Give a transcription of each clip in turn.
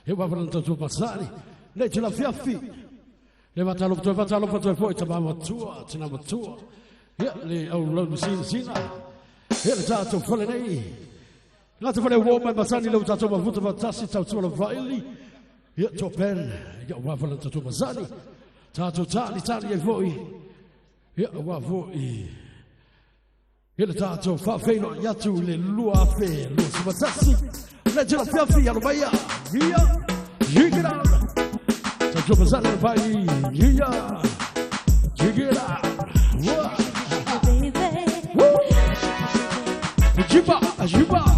e va volando tu passare legge la fiaffi le va lo fatto poi tabamo tua cinama tua le au lo sina e le tato fole nei lato fole uomo basani lo tato ma vuto battassi tato lo vaili io to pen io va volando tu basani tato tali e voi io va voi il tato fa feno gli atu le lua fe lo si batassi legge la fiaffi allo baia via gigira tato basani vai via gigira ajiba ajiba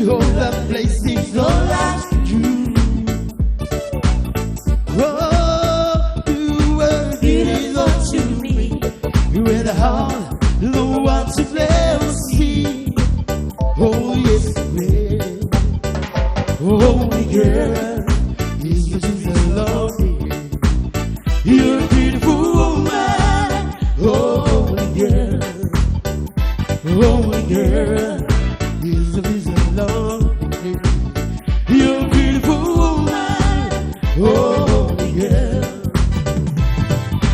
all the places all like you. Oh, you were beautiful to me. You were the heart, the one to never see. Oh yes, babe. Oh, girl, is the Jesus love me. You're a beautiful woman. Oh, girl. Oh, girl, is the reason love me. You're a beautiful woman. Oh, girl.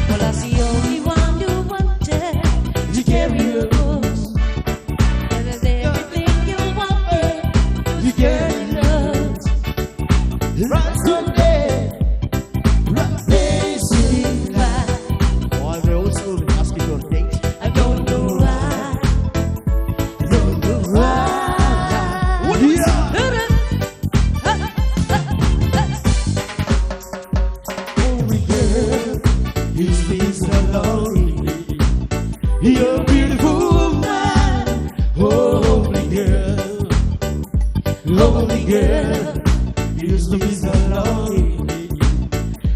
Well, I was the only one who wanted to carry your books. And there's everything you wanted to carry loves. Right Sunday, right day, sitting back. Oh, I'm very old school, asking for a date. I don't know why. You're a beautiful woman, holy girl, lonely girl, is the reason lonely.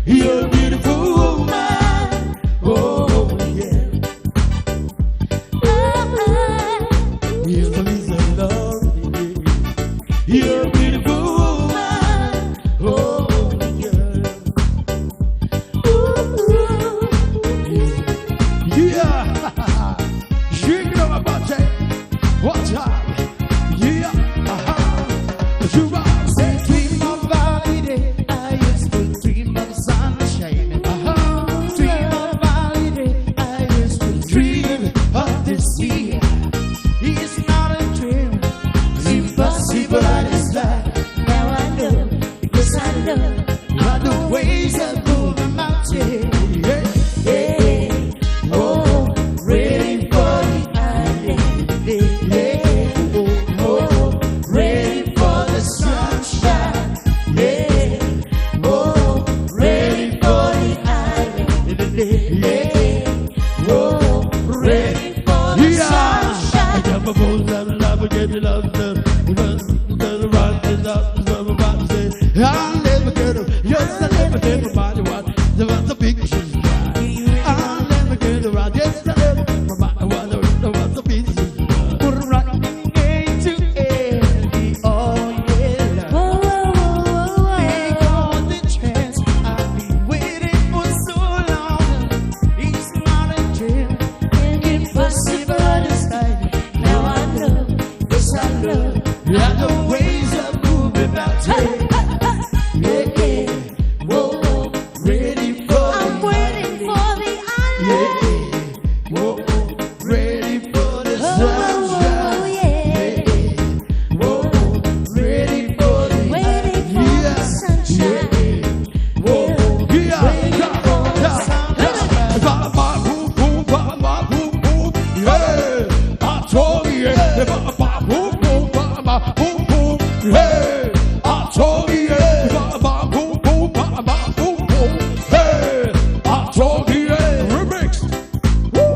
You're a beautiful woman, holy girl, is the reason lonely. You're a beautiful woman, holy girl. Yeah. Shake it up my body. Watch out. Yeah. You are say dream of holiday. I used to dream of sunshine. Dream of holiday. I used to dream of the sea. It's not a dream. It's impossible at this life. Now I know, because I know. By the ways that move the mountain. Yeah. I'll never get them. Yes, I never get everybody what the pictures got. I'll never get around. Yes, I never what the pictures got. Put it right A to L, oh yeah. Take all the chance. I've been waiting for so long. It's not a dream. Impossible to stay. Now I know, yes I know. Yeah, the ways of moving mountains. Hey, I told you, hey, I told you, remix. Woo.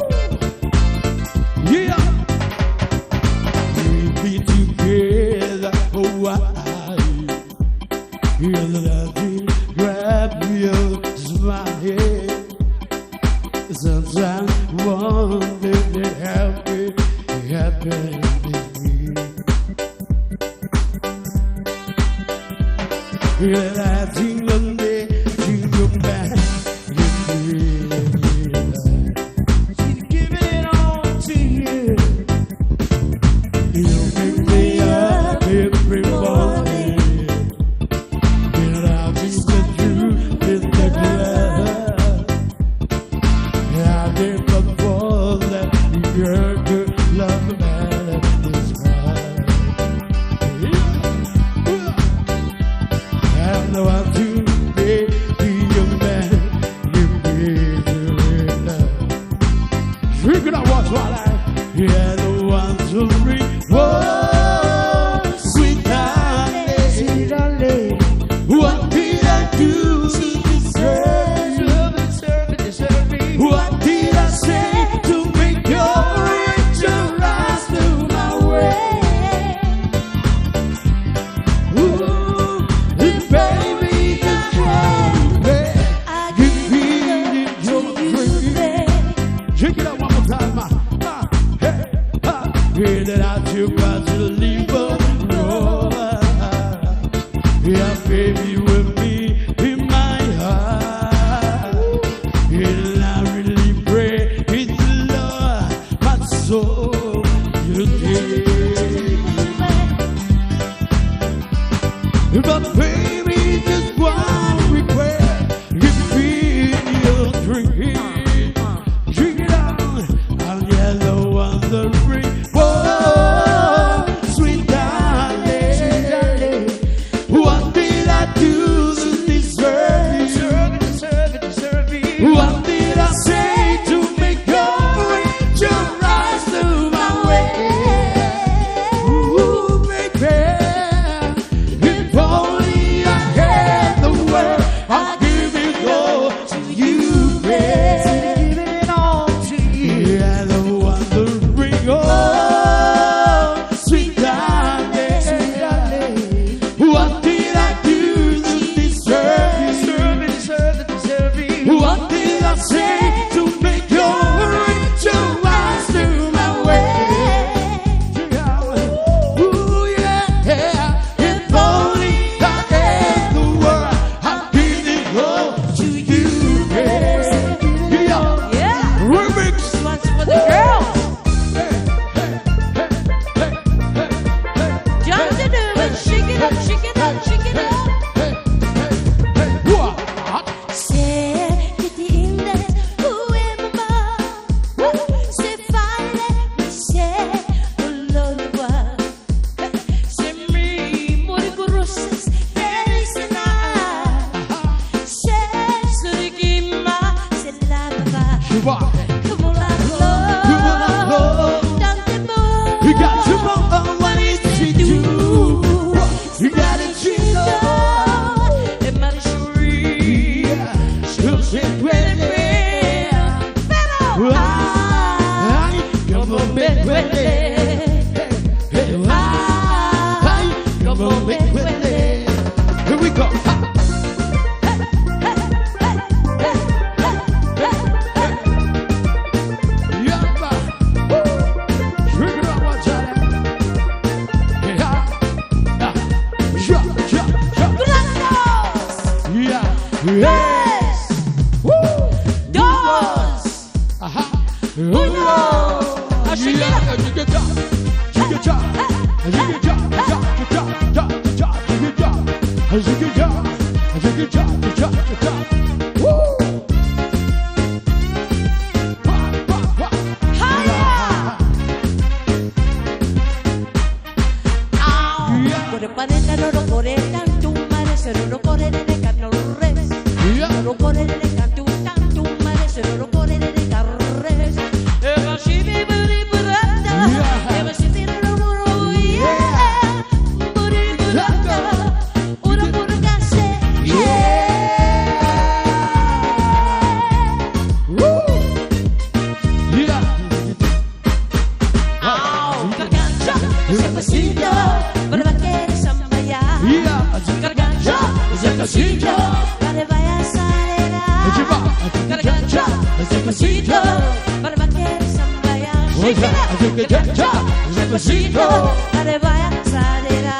Yeah, we'll be together a while. Hear the laughing, grab your smile. Sometimes one thing that happened with me. Realizing one day you go back, she's giving it all to you. You pick me up every morning, and I'll just let you with the glove. I never thought that your good love matter this much. No, I'm too But baby, just one request. Give me your dream. Drink it on. I'll yellow on the ring. Whoa, sweet darling. What did I do to deserve you? What did I say to make your angel rise to my way? Ooh, baby. If only I had the world, I'd give it all to you, babe. Give it all to you. Yeah, the wandering, oh, sweet darling. What did I do to deserve you? What did I say to make your angel rise to my way? Ooh, yeah. If only I had the world, I'd give it all to you, babe. Yeah. Remix. This one's for the girls. Jump to do it. Shake it up, shake it up, shake it up. Se che ti indes uemba, se fare mi se ulolwa, se mi mori kurusses derisna, se surigima se lava, come la tante mo, You got to know what it to do. You got to know. e marciuri, You'll say, pero come on, baby. Come on, baby. Here we go. Yes. Dos. Por el paneta no lo corre tanto, mare se no lo corre de carne res. No lo corre de tanto, mare se no lo corre de carres. E va si mi buri burata, e va si mi ro yeah. Buri burata, uro burgase, yeah. Gargancha, ese pasito, para la que sambaya. Gargancha, ese pasito, para vaya salera. Gargancha, ese pasito, para la que sambaya. Gargancha, ese pasito, para vaya salera.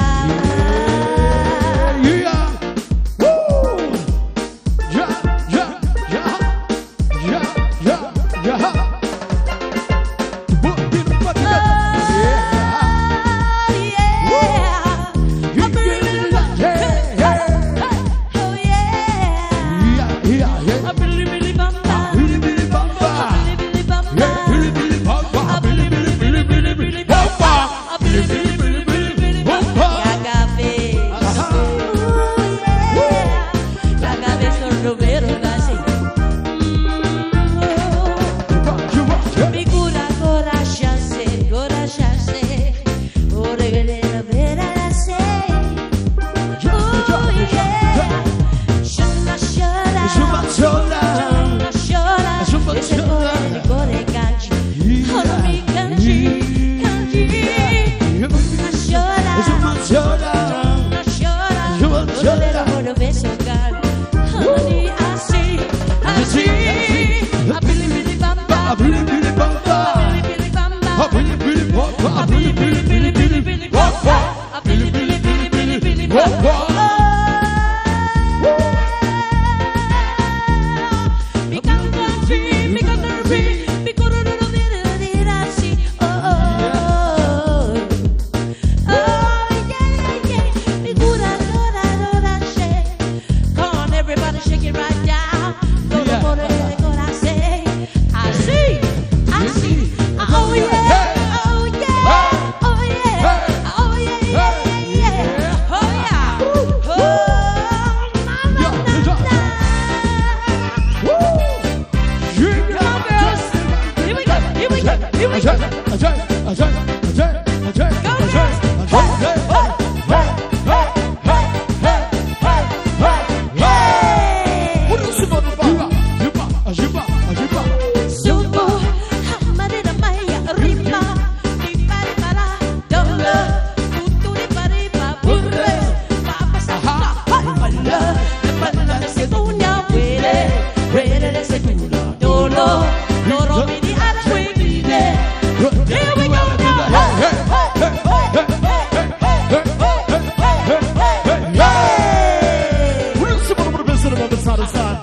other side.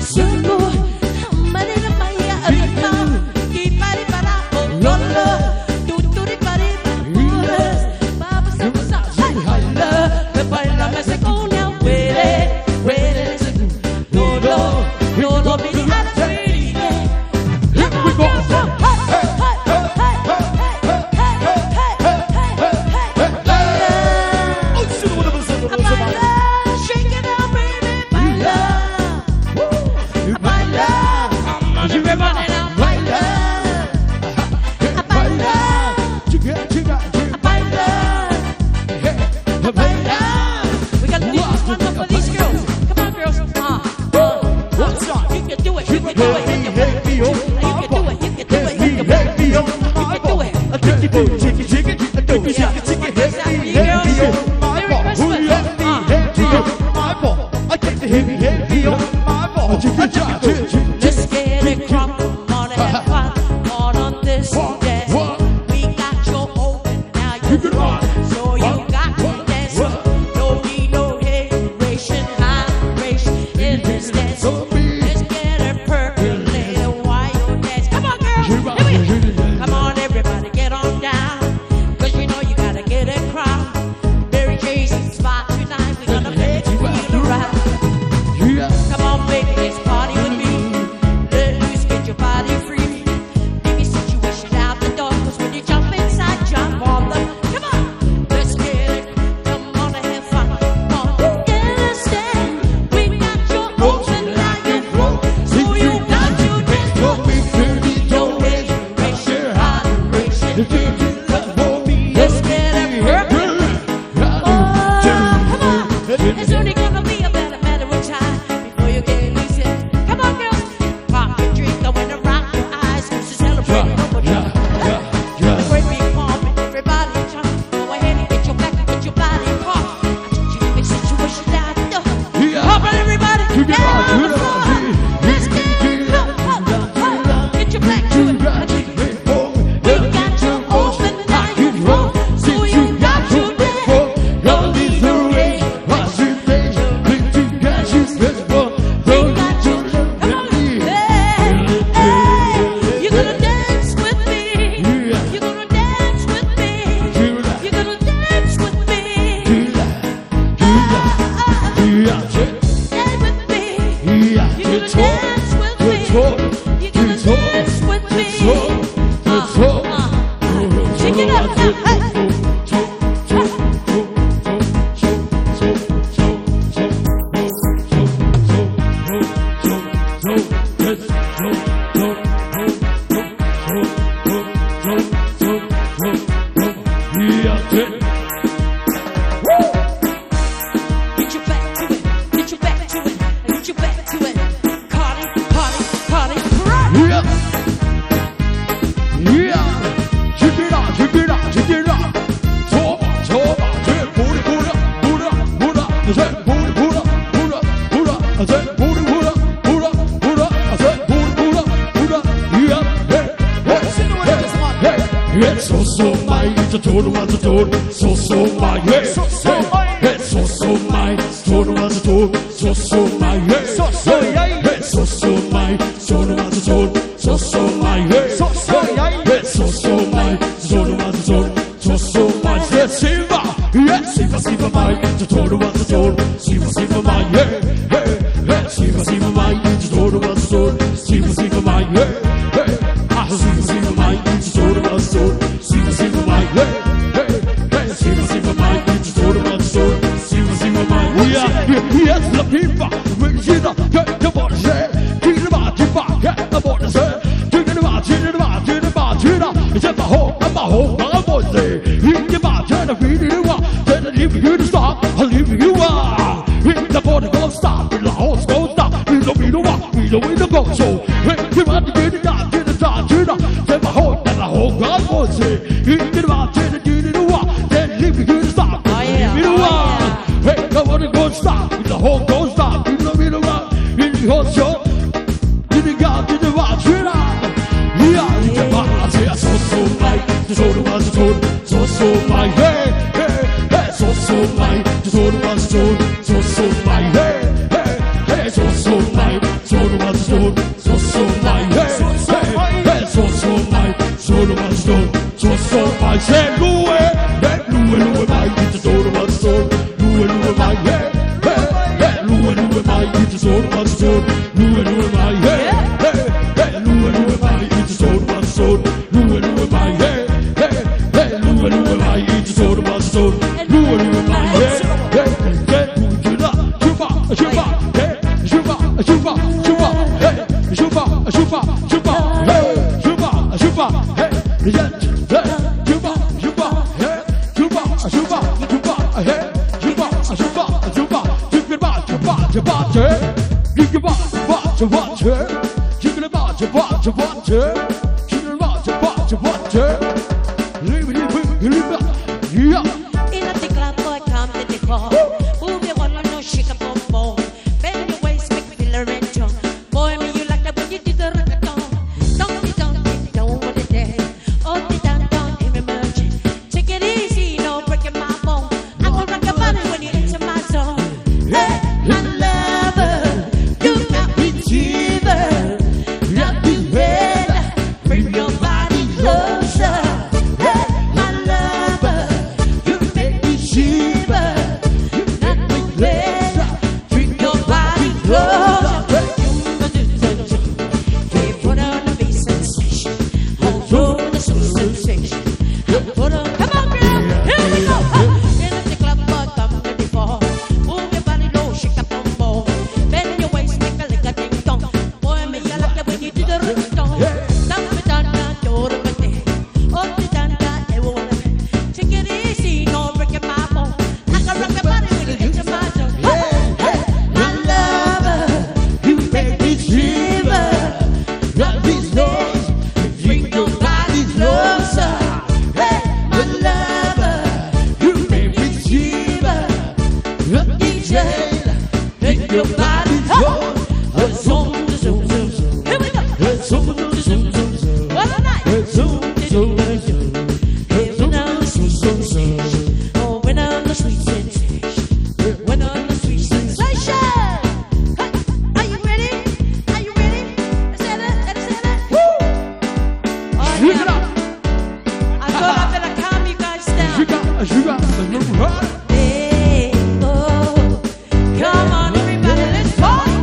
Sungguh marilah maya alima kipari para ololo tuturi pari puras baba sa hala baila mesekonya wele no bini ala free here we go Let's get it crunk, on and have fun, on this dance. We got your open, now you can run, so you got to dance. No need no hateration, hydration in this dance. Let's get it percolated while you dance. Come on, girl, here we go. Come on, everybody, get on down, 'cause you know you gotta get it crunk. Mary J's spot tonight, we're gonna make you feel right. Come on, baby, let's party with me. Let loose, get your body free. Leave your situation out the door, 'cause when you jump inside, jump on them. Come on, let's get it. Come on and have fun. Come on, understand. We got your open, now you flow. So you got to dance. Your hateration, hydration. Let's get it working. Oh, come on. It's only gonna be a matter of time before you get easy. Come on, girls. Pop your drink, I wanna rock your eyes. Cause you celebrate one more time. Great big pump, everybody jump. Go ahead and get your back, get your body pump. I told you to make situation down. Pump on everybody. Down on the floor. Let's get it. Get your back to it. We got your open, now you roll. So you got to dance. Don't be so late. You're gonna dance with me. You're gonna dance with me. You're gonna dance with me. Dance with me. You're gonna dance with me. You're gonna dance with me. Shake it up now. Get your back to it. Get your back to it. Get your back to it. Party, party, party, party. So my, it's a total one's a total. So my, it's so my, total one's a total. So my, it's so my, total one's a total. So my, it's so my, total one's a total. So my, Siva, Siva, my, it's a total one's a total. Siva, my, Siva, my, it's a total one's a total. Siva, my, Siva, my, it's a total one's a total. Siva, my, Siva, my, it's a total one's a total. Siva, my, yes, the people, we see the body say, think about the body say, think about it's at my home, I'm going to think about the video, then I leave you to stop, I'll leave you out. The body won't stop, the house won't stop, we don't go, so, you want to get it out, then my home, then I hope God won't say, think about then leave you to stop, leave you out. Hey, the body won't stop, the whole don't stop, you know me the rock, in the whole show, in the God, in the watch, you know. Yeah, you can buy, I say, so my, the total was a total, so my, hey, so my, the total was a total, so my, hey, my head. Hey, Lou my, it's a soul, my soul. Lou my head. Hey, Lou my, it's a soul, my soul. Lou my head. Hey, Lou my, it's a soul, my soul. Lou my head. Hey, Juba, hey, Juba, hey, Juba, hey, Juba, hey, yeah, Juba, hey, Juba, hey, yeah. In a the club, boy, come to the bar. Move your one, no shake up on ball. Bend your waist, make me feel a red tongue. Boy, me, you like that when you do the reggaeton. Don't want it there. Oh, the down, every merchant. Take it easy, no breaking my bone. I will rock your body when you enter my zone. Hey, my lover, you got me shiver. Got me red, bring your body closer. Hey, my lover, you make me shiver. Not me red, bring your body closer. You put on the bass sensation, hold on the sensation. Put on, come on, girl, here we go. In the club, but I'm ready for. Move your body low, shake up on ball. Bend your waist, make a lick a ding dong. Boy, me, I like it when you do the reggaeton. Dump it down, do the thing. Oh, the down, everyone. Take it easy, no breaking my bone. I can rock your body when you enter my zone. Hey, my lover, you make me shiver. Got these days, bring your body closer. Hey, my lover, you make me shiver. Got these days, bring your body closer. Here we go. What a night. When on the sweet sensation. Oh, when on the sweet sensation. When on the sweet sensation. Hey, are you ready? Are you ready? Let's have it. Let's have it. Woo! Oh, Shake it yeah. up. I thought I better calm you guys down. Sugar, Hey, oh, come on, everybody, let's party.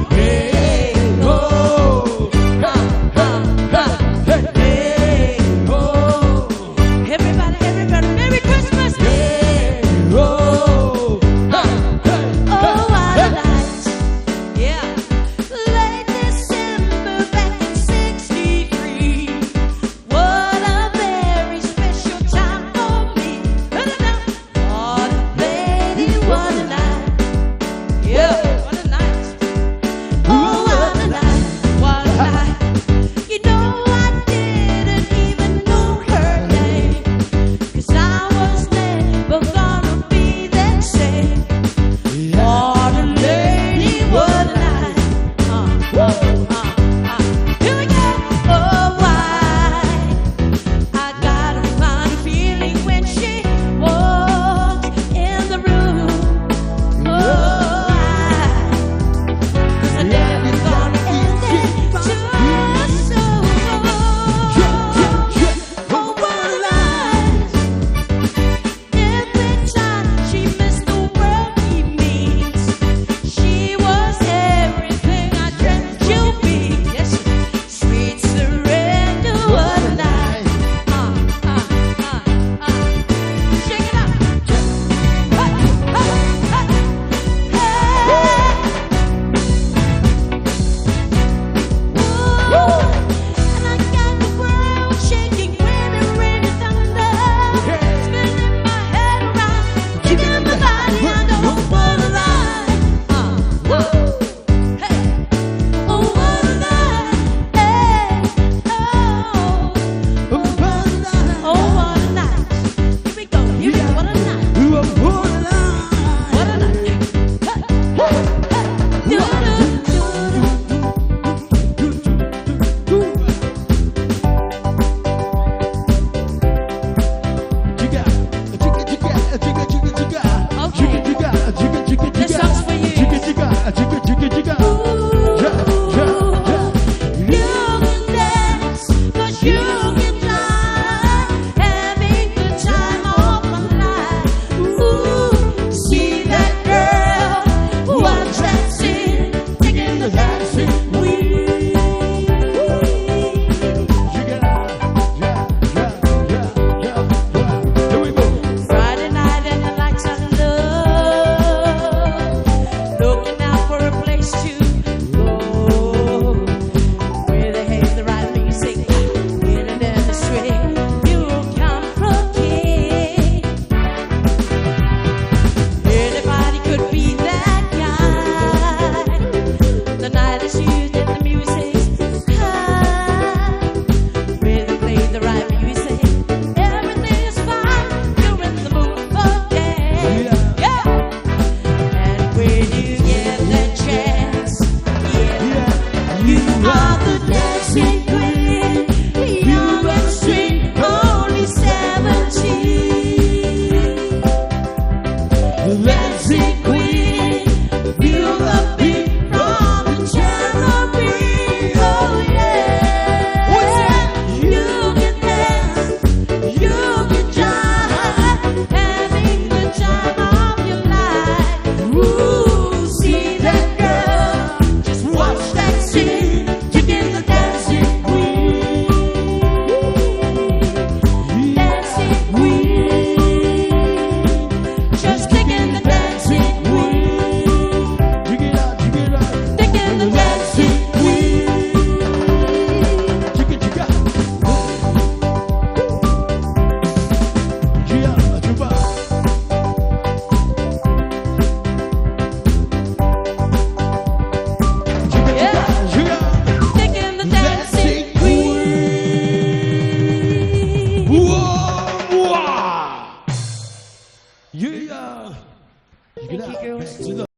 girls.